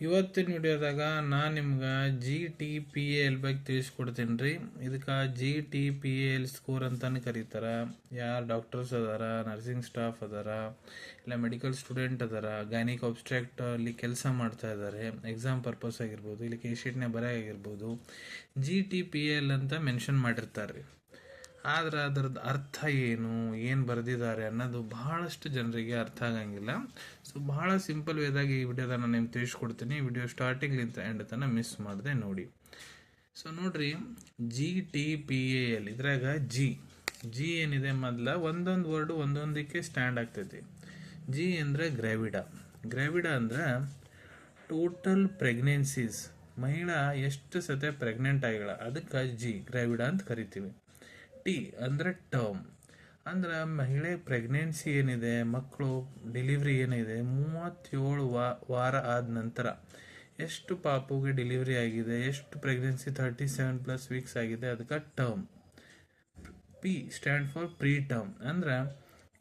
ಇವತ್ತಿನ ವಿಡಿಯೋದಾಗ ನಾನು ನಿಮ್ಗೆ GTPAL ಬಗ್ಗೆ ತಿಳಿಸ್ಕೊಡ್ತೀನಿ ರೀ. ಇದಕ್ಕೆ GTPAL ಸ್ಕೋರ್ ಅಂತಾನೆ ಕರೀತಾರೆ. ಯಾರು ಡಾಕ್ಟರ್ಸ್ ಅದಾರ, ನರ್ಸಿಂಗ್ ಸ್ಟಾಫ್ ಅದಾರ, ಇಲ್ಲ ಮೆಡಿಕಲ್ ಸ್ಟೂಡೆಂಟ್ ಅದಾರ, ಗೈನಿಕ್ ಅಬ್ಸ್ಟ್ರಾಕ್ಟ್ ಅಲ್ಲಿ ಕೆಲಸ ಮಾಡ್ತಾ ಇದ್ದಾರೆ, ಎಕ್ಸಾಮ್ ಪರ್ಪಸ್ ಆಗಿರ್ಬೋದು, ಇಲ್ಲಿ ಕೇಶೀಟ್ನೇ ಬರೆಯಾಗಿರ್ಬೋದು, GTPAL ಅಂತ ಮೆನ್ಷನ್ ಮಾಡಿರ್ತಾರೆ ರೀ. ಆದ್ರೆ ಅದರದ್ದು ಅರ್ಥ ಏನು ಬರೆದಿದ್ದಾರೆ ಅನ್ನೋದು ಬಹಳಷ್ಟು ಜನರಿಗೆ ಅರ್ಥ ಆಗಂಗಿಲ್ಲ. ಸೊ ಬಹಳ ಸಿಂಪಲ್ ವೇದಾಗಿ ಈ ವಿಡಿಯೋದ ನಾನು ನಿಮ್ಗೆ ತಿಳಿಸ್ಕೊಡ್ತೀನಿ. ವಿಡಿಯೋ ಸ್ಟಾರ್ಟಿಂಗ್ಲಿಂದ ಎಂಡ್ ತನಕ ಮಿಸ್ ಮಾಡದೆ ನೋಡಿ. ಸೊ ನೋಡ್ರಿ, GTPAL ಇದ್ರಾಗ ಜಿ ಏನಿದೆ ಮೊದಲ ಒಂದೊಂದು ವರ್ಡು ಒಂದೊಂದಕ್ಕೆ ಸ್ಟ್ಯಾಂಡ್ ಆಗ್ತೈತಿ. ಜಿ ಅಂದರೆ ಗ್ರಾವಿಡಾ ಅಂದ್ರೆ ಟೋಟಲ್ ಪ್ರೆಗ್ನೆನ್ಸೀಸ್, ಮಹಿಳಾ ಎಷ್ಟು ಸತೆ ಪ್ರೆಗ್ನೆಂಟ್ ಆಗಿಲ್ಲ ಅದಕ್ಕೆ ಗ್ರಾವಿಡಾ ಅಂತ ಕರಿತೀವಿ. ಟಿ ಅಂದರೆ ಟರ್ಮ್, ಅಂದ್ರೆ ಮಹಿಳೆ ಪ್ರೆಗ್ನೆನ್ಸಿ ಏನಿದೆ, ಮಕ್ಕಳು ಡೆಲಿವ್ರಿ ಏನಿದೆ, 37 ವಾರ ಆದ ನಂತರ ಎಷ್ಟು ಪಾಪುಗೆ ಡೆಲಿವರಿ ಆಗಿದೆ, ಎಷ್ಟು ಪ್ರೆಗ್ನೆನ್ಸಿ 37+ ವೀಕ್ಸ್ ಆಗಿದೆ, ಅದಕ್ಕೆ term. P stand for preterm, ಅಂದ್ರೆ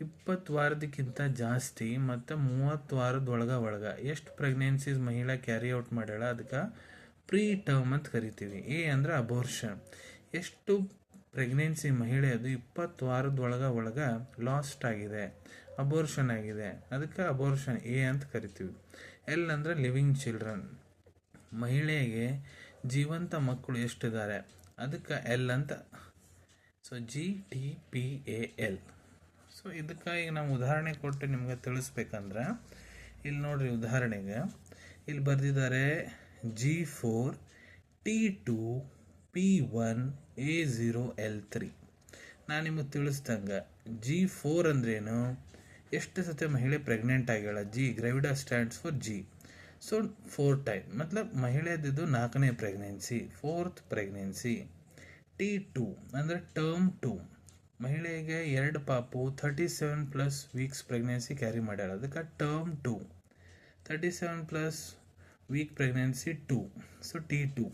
20 ವಾರದಕ್ಕಿಂತ ಜಾಸ್ತಿ ಮತ್ತು 30 ವಾರದೊಳಗ ಎಷ್ಟು ಪ್ರೆಗ್ನೆನ್ಸೀಸ್ ಮಹಿಳಾ ಕ್ಯಾರಿ ಔಟ್ ಮಾಡ್ಯಾಳ ಅದಕ್ಕೆ ಪ್ರೀ ಟರ್ಮ್ ಅಂತ ಕರಿತೀವಿ. ಎ ಅಂದ್ರೆ ಅಬೋರ್ಷನ್, ಎಷ್ಟು ಪ್ರೆಗ್ನೆನ್ಸಿ ಮಹಿಳೆ ಅದು 20 ವಾರದೊಳಗ ಲಾಸ್ಟ್ ಆಗಿದೆ, ಅಬೋರ್ಷನ್ ಆಗಿದೆ, ಅದಕ್ಕೆ ಅಬೋರ್ಷನ್ ಎ ಅಂತ ಕರಿತೀವಿ. ಎಲ್ ಅಂದ್ರೆ ಲಿವಿಂಗ್ ಚಿಲ್ಡ್ರನ್, ಮಹಿಳೆಗೆ ಜೀವಂತ ಮಕ್ಕಳು ಎಷ್ಟಿದ್ದಾರೆ ಅದಕ್ಕೆ ಎಲ್ ಅಂತ. So GTPAL. ಸೊ ಇದಕ್ಕೆ ಈಗ ನಾವು ಉದಾಹರಣೆ ಕೊಟ್ಟು ನಿಮ್ಗೆ ತಿಳಿಸ್ಬೇಕಂದ್ರೆ ಇಲ್ಲಿ ನೋಡ್ರಿ, ಉದಾಹರಣೆಗೆ ಇಲ್ಲಿ ಬರೆದಿದ್ದಾರೆ G4 T2 P1 A0L3. ನಾನು ನಿಮಗೆ ತಿಳಿಸ್ದಂಗೆ G4 ಅಂದ್ರೇನು, ಎಷ್ಟು ಸತಿ ಮಹಿಳೆ ಪ್ರೆಗ್ನೆಂಟ್ ಆಗ್ಯಾಳ, gravida stands for G. So 4 time, ಮತ್ಲಬ್ ಮಹಿಳೆದಿದ್ದು 4ನೇ ಪ್ರೆಗ್ನೆನ್ಸಿ, 4th ಪ್ರೆಗ್ನೆನ್ಸಿ. T2 ಅಂದರೆ ಟರ್ಮ್ 2, ಮಹಿಳೆಗೆ 2 ಪಾಪು 37+ ವೀಕ್ಸ್ ಪ್ರೆಗ್ನೆನ್ಸಿ ಕ್ಯಾರಿ ಮಾಡ್ಯಾಳ ಅದಕ್ಕೆ term 2. 37+ week pregnancy 2, so T2.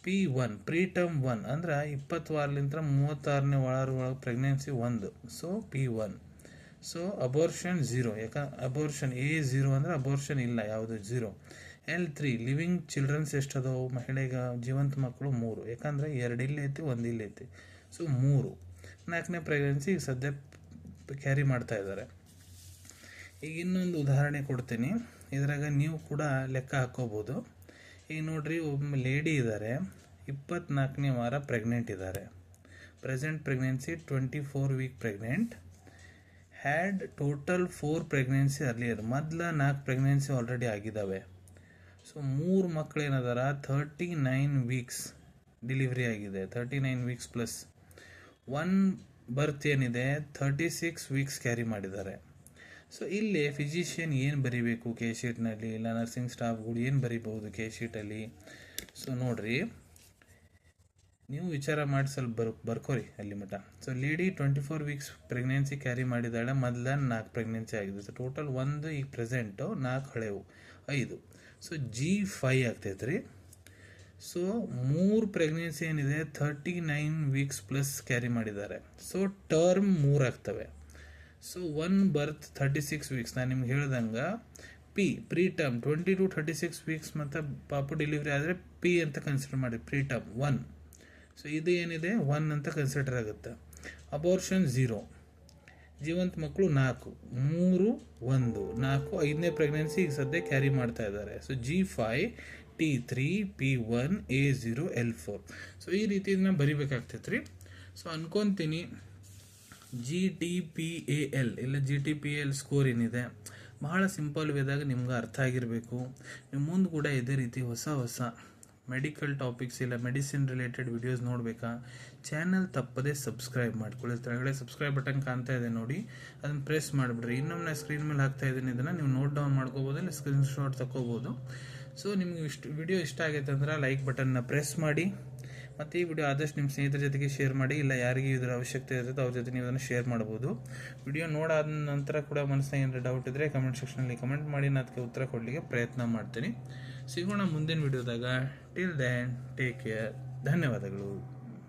P1 preterm 1 ಅಂದ್ರೆ 20 ವಾರಲಿಂದ 36ನೇ ವಾರ pregnancy 1, so P1. So abortion 0, ಯಾಕಂದ್ರೆ ಅಬೋರ್ಷನ್ A0 ಅಂದ್ರೆ ಅಬೋರ್ಷನ್ ಇಲ್ಲ, ಯಾವುದು 0. L3 ಲಿವಿಂಗ್ ಚಿಲ್ಡ್ರನ್ಸ್ ಎಷ್ಟದವು ಮಹಿಳೆಗೆ ಜೀವಂತ ಮಕ್ಕಳು 3, ಯಾಕಂದ್ರೆ 2 ಇಲ್ಲಿ ಐತಿ 1 ಇಲ್ಲಿ ಐತಿ, ಸೊ 3. 4ನೇ ಪ್ರೆಗ್ನೆನ್ಸಿ ಈಗ ಸದ್ಯ ಕ್ಯಾರಿ ಮಾಡ್ತಾ ಇದ್ದಾರೆ. ಈಗ ಇನ್ನೊಂದು ಉದಾಹರಣೆ ಕೊಡ್ತೀನಿ, ಇದ್ರಾಗ ನೀವು ಕೂಡ ಲೆಕ್ಕ ಹಾಕೋಬಹುದು. ಈಗ ನೋಡ್ರಿ, ಒಬ್ಬ ಲೇಡಿ ಇದ್ದಾರೆ, 24ನೇ ವಾರ ಪ್ರೆಗ್ನೆಂಟ್ ಇದ್ದಾರೆ, present pregnancy 24 week pregnant, had total 4 pregnancy earlier, ಮೊದಲ 4 ಪ್ರೆಗ್ನೆನ್ಸಿ ಆಲ್ರೆಡಿ ಆಗಿದ್ದಾವೆ. ಸೊ 3 ಮಕ್ಕಳು ಏನದಾರ 39 ವೀಕ್ಸ್ ಡೆಲಿವರಿ ಆಗಿದೆ, 39 ವೀಕ್ಸ್ ಪ್ಲಸ್ 1 ಬರ್ತ್ ಏನಿದೆ 36 ವೀಕ್ಸ್ ಕ್ಯಾರಿ ಮಾಡಿದ್ದಾರೆ. ಸೊ ಇಲ್ಲಿ ಫಿಸಿಷಿಯನ್ ಏನು ಬರಿಬೇಕು ಕೇಶೀಟ್ನಲ್ಲಿ, ಇಲ್ಲ ನರ್ಸಿಂಗ್ ಸ್ಟಾಫ್ಗಳು ಏನು ಬರಿಬಹುದು ಕೇಶೀಟಲ್ಲಿ. ಸೊ ನೋಡ್ರಿ, ನೀವು ವಿಚಾರ ಮಾಡಿ ಸ್ವಲ್ಪ ಬರ್ಕೋರಿ ಅಲ್ಲಿ ಮಟ. So lady 24 weeks pregnancy carry ಮಾಡಿದಾಳೆ, ಮೊದಲ 4 ಪ್ರೆಗ್ನೆನ್ಸಿ ಆಗಿದೆ. ಸೊ ಟೋಟಲ್ 1 ಈಗ ಪ್ರೆಸೆಂಟು, 4 ಹಳೆವು 5, ಸೊ G5 ಆಗ್ತೈತ್ರಿ. ಸೊ 3 ಪ್ರೆಗ್ನೆನ್ಸಿ ಏನಿದೆ 39 ವೀಕ್ಸ್ ಪ್ಲಸ್ ಕ್ಯಾರಿ ಮಾಡಿದ್ದಾರೆ, ಸೊ ಟರ್ಮ್ 3 ಆಗ್ತವೆ. ಸೊ 1 ಬರ್ತ್ 36 ವೀಕ್ಸ್, ನಾನು ನಿಮ್ಗೆ ಹೇಳ್ದಂಗೆ ಪ್ರೀ ಟರ್ಮ್ 20 to 36 ವೀಕ್ಸ್ ಮತ್ತು ಪಾಪು ಡೆಲಿವರಿ ಆದರೆ ಪಿ ಅಂತ ಕನ್ಸಿಡರ್ ಮಾಡಿ, ಪ್ರೀ ಟರ್ಮ್ 1. ಸೊ ಇದು ಏನಿದೆ 1 ಅಂತ ಕನ್ಸಿಡರ್ ಆಗುತ್ತೆ. ಅಬೋರ್ಷನ್ 0, ಜೀವಂತ ಮಕ್ಕಳು 4, 3 1 4, 5ನೇ ಪ್ರೆಗ್ನೆನ್ಸಿ ಈಗ ಸದ್ಯ ಕ್ಯಾರಿ ಮಾಡ್ತಾ ಇದ್ದಾರೆ. So G5 T3 P1 A0L4. So ಈ ರೀತಿ ಇದನ್ನ ಬರಿಬೇಕಾಗ್ತೈತೆ ರೀ. ಸೊ ಅನ್ಕೊಂತೀನಿ GTPAL ಇಲ್ಲ GTPAL ಸ್ಕೋರ್ ಏನಿದೆ ಬಹಳ ಸಿಂಪಲ್ ವೇದಾಗ ನಿಮ್ಗೆ ಅರ್ಥ ಆಗಿರಬೇಕು. ನೀವು ಮುಂದೆ ಕೂಡ ಇದೇ ರೀತಿ ಹೊಸ ಮೆಡಿಕಲ್ ಟಾಪಿಕ್ಸ್ ಇಲ್ಲ ಮೆಡಿಸಿನ್ ರಿಲೇಟೆಡ್ ವಿಡಿಯೋಸ್ ನೋಡಬೇಕಾ, ಚಾನಲ್ ತಪ್ಪದೇ ಸಬ್ಸ್ಕ್ರೈಬ್ ಮಾಡ್ಕೊಳ್ಳಿ. ಕೆಳಗಡೆ ಸಬ್ಸ್ಕ್ರೈಬ್ ಬಟನ್ ಕಾಣ್ತಾ ಇದೆ ನೋಡಿ, ಅದನ್ನು ಪ್ರೆಸ್ ಮಾಡಿಬಿಡ್ರಿ. ಇನ್ನೊಮ್ಮೆ ಸ್ಕ್ರೀನ್ ಮೇಲೆ ಹಾಕ್ತಾ ಇದ್ದೀನಿ, ಇದನ್ನು ನೀವು ನೋಟ್ ಡೌನ್ ಮಾಡ್ಕೋಬೋದು, ಇಲ್ಲ ಸ್ಕ್ರೀನ್ ಶಾಟ್ ತಗೋಬೋದು. ಸೊ ನಿಮ್ಗೆ ವಿಡಿಯೋ ಇಷ್ಟ ಆಗೈತೆ ಅಂದ್ರೆ ಲೈಕ್ ಬಟನ್ನ ಪ್ರೆಸ್ ಮಾಡಿ, ಮತ್ತು ಈ ವಿಡಿಯೋ ಆದಷ್ಟು ನಿಮ್ಮ ಸ್ನೇಹಿತರ ಜೊತೆಗೆ ಶೇರ್ ಮಾಡಿ, ಇಲ್ಲ ಯಾರಿಗೆ ಇದರ ಅವಶ್ಯಕತೆ ಇರ್ತದೆ ಅವ್ರ ಜೊತೆ ನೀವು ಅದನ್ನು ಶೇರ್ ಮಾಡ್ಬೋದು. ವಿಡಿಯೋ ನೋಡಾದ ನಂತರ ಕೂಡ ಮನಸ್ಸಿನಾಗ ಏನಾದರೂ ಡೌಟ್ ಇದ್ದರೆ ಕಮೆಂಟ್ ಸೆಕ್ಷನಲ್ಲಿ ಕಮೆಂಟ್ ಮಾಡಿ, ನಾನು ಅದಕ್ಕೆ ಉತ್ತರ ಕೊಡಲಿಕ್ಕೆ ಪ್ರಯತ್ನ ಮಾಡ್ತೀನಿ. ಸಿಗೋಣ ಮುಂದಿನ ವಿಡಿಯೋದಾಗ. ಟಿಲ್ ದೆನ್ ಟೇಕ್ ಕೇರ್, ಧನ್ಯವಾದಗಳು.